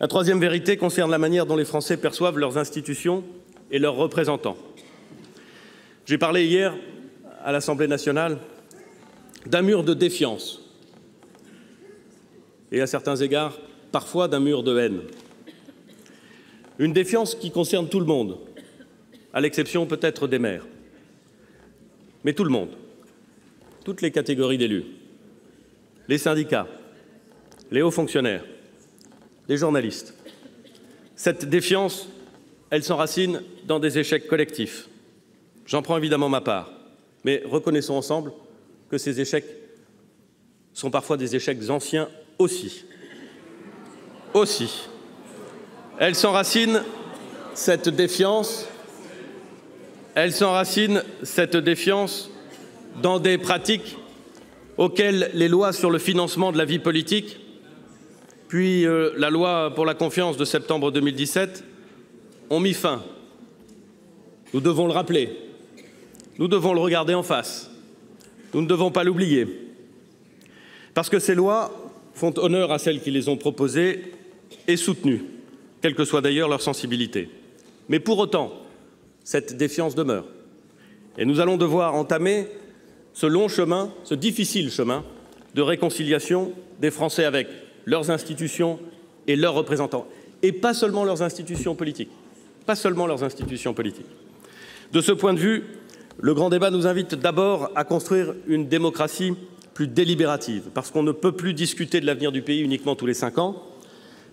La troisième vérité concerne la manière dont les Français perçoivent leurs institutions et leurs représentants. J'ai parlé hier à l'Assemblée nationale d'un mur de défiance et, à certains égards, parfois d'un mur de haine. Une défiance qui concerne tout le monde, à l'exception peut-être des maires. Mais tout le monde, toutes les catégories d'élus, les syndicats, les hauts fonctionnaires, les journalistes. Cette défiance, elle s'enracine dans des échecs collectifs. J'en prends évidemment ma part, mais reconnaissons ensemble que ces échecs sont parfois des échecs anciens aussi. Elle s'enracine, cette défiance, dans des pratiques auxquelles les lois sur le financement de la vie politique, puis la loi pour la confiance de septembre 2017, ont mis fin. Nous devons le rappeler, nous devons le regarder en face, nous ne devons pas l'oublier, parce que ces lois font honneur à celles qui les ont proposées et soutenues, quelle que soit d'ailleurs leur sensibilité. Mais pour autant, cette défiance demeure. Et nous allons devoir entamer ce long chemin, ce difficile chemin de réconciliation des Français avec leurs institutions et leurs représentants. Et pas seulement leurs institutions politiques. Pas seulement leurs institutions politiques. De ce point de vue, le grand débat nous invite d'abord à construire une démocratie plus délibérative, parce qu'on ne peut plus discuter de l'avenir du pays uniquement tous les 5 ans,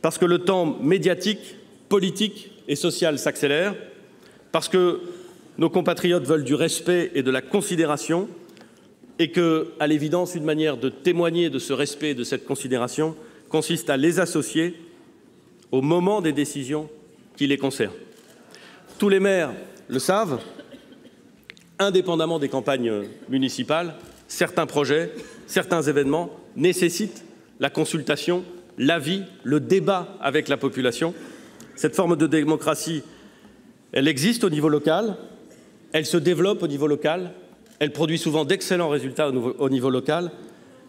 parce que le temps médiatique, politique et social s'accélère, parce que nos compatriotes veulent du respect et de la considération, et que, à l'évidence, une manière de témoigner de ce respect et de cette considération consiste à les associer au moment des décisions qui les concernent. Tous les maires le savent, indépendamment des campagnes municipales, certains projets, certains événements nécessitent la consultation, l'avis, le débat avec la population. Cette forme de démocratie, elle existe au niveau local, elle se développe au niveau local, elle produit souvent d'excellents résultats au niveau local.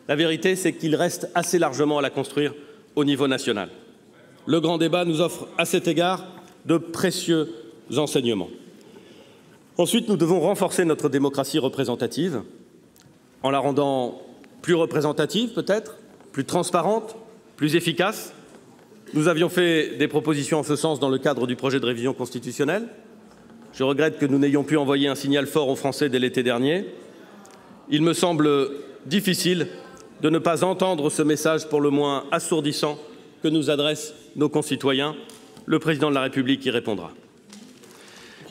La vérité, c'est qu'il reste assez largement à la construire au niveau national. Le grand débat nous offre à cet égard de précieux enseignements. Ensuite, nous devons renforcer notre démocratie représentative en la rendant plus représentative peut-être, plus transparente, plus efficace. Nous avions fait des propositions en ce sens dans le cadre du projet de révision constitutionnelle. Je regrette que nous n'ayons pu envoyer un signal fort aux Français dès l'été dernier. Il me semble difficile de ne pas entendre ce message pour le moins assourdissant que nous adressent nos concitoyens. Le président de la République y répondra.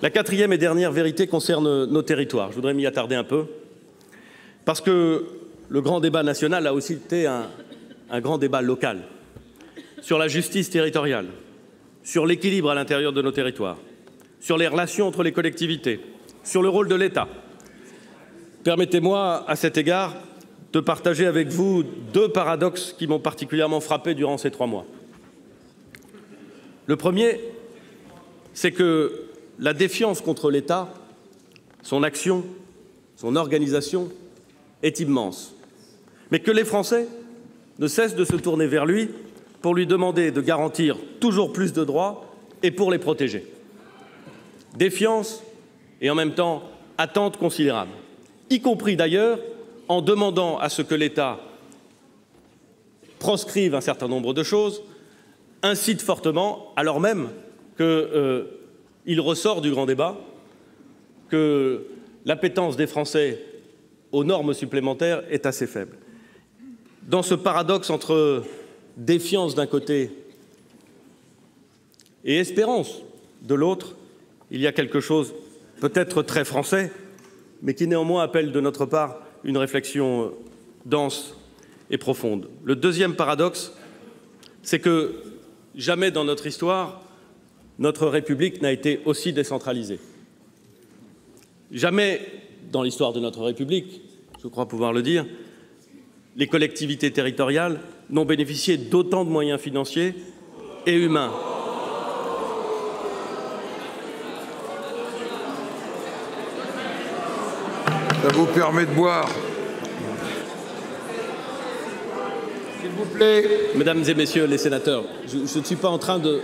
La quatrième et dernière vérité concerne nos territoires. Je voudrais m'y attarder un peu, parce que le grand débat national a aussi été un grand débat local sur la justice territoriale, sur l'équilibre à l'intérieur de nos territoires, sur les relations entre les collectivités, sur le rôle de l'État. Permettez-moi, à cet égard, de partager avec vous 2 paradoxes qui m'ont particulièrement frappé durant ces 3 mois. Le premier, c'est que la défiance contre l'État, son action, son organisation, est immense, mais que les Français ne cessent de se tourner vers lui pour lui demander de garantir toujours plus de droits et pour les protéger. Défiance et en même temps attente considérable, y compris d'ailleurs en demandant à ce que l'État proscrive un certain nombre de choses, incite fortement, alors même qu'il ressort du grand débat que l'appétence des Français aux normes supplémentaires est assez faible. Dans ce paradoxe entre défiance d'un côté et espérance de l'autre, il y a quelque chose peut-être très français, mais qui néanmoins appelle de notre part une réflexion dense et profonde. Le deuxième paradoxe, c'est que jamais dans notre histoire, notre République n'a été aussi décentralisée. Jamais dans l'histoire de notre République, je crois pouvoir le dire, les collectivités territoriales n'ont bénéficié d'autant de moyens financiers et humains. Ça vous permet de boire. S'il vous plaît. Mesdames et messieurs les sénateurs, je ne suis pas en train de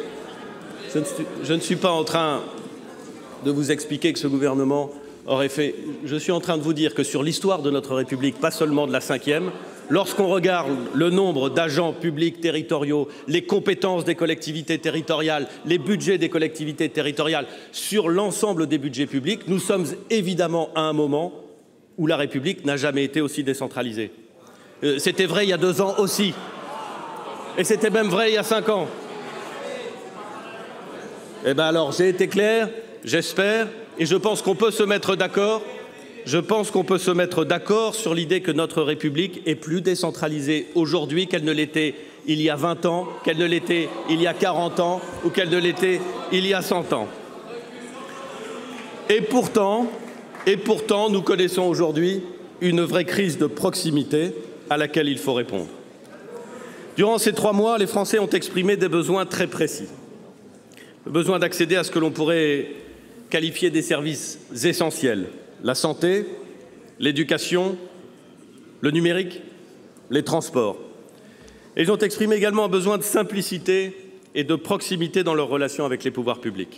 vous expliquer que ce gouvernement aurait fait. Je suis en train de vous dire que sur l'histoire de notre République, pas seulement de la Ve, lorsqu'on regarde le nombre d'agents publics territoriaux, les compétences des collectivités territoriales, les budgets des collectivités territoriales, sur l'ensemble des budgets publics, nous sommes évidemment à un moment où la République n'a jamais été aussi décentralisée. C'était vrai il y a 2 ans aussi. Et c'était même vrai il y a 5 ans. Eh bien alors, j'ai été clair, j'espère, et je pense qu'on peut se mettre d'accord. Je pense qu'on peut se mettre d'accord sur l'idée que notre République est plus décentralisée aujourd'hui qu'elle ne l'était il y a 20 ans, qu'elle ne l'était il y a 40 ans ou qu'elle ne l'était il y a 100 ans. Et pourtant, nous connaissons aujourd'hui une vraie crise de proximité à laquelle il faut répondre. Durant ces 3 mois, les Français ont exprimé des besoins très précis. Le besoin d'accéder à ce que l'on pourrait qualifier des services essentiels. La santé, l'éducation, le numérique, les transports. Et ils ont exprimé également un besoin de simplicité et de proximité dans leurs relations avec les pouvoirs publics.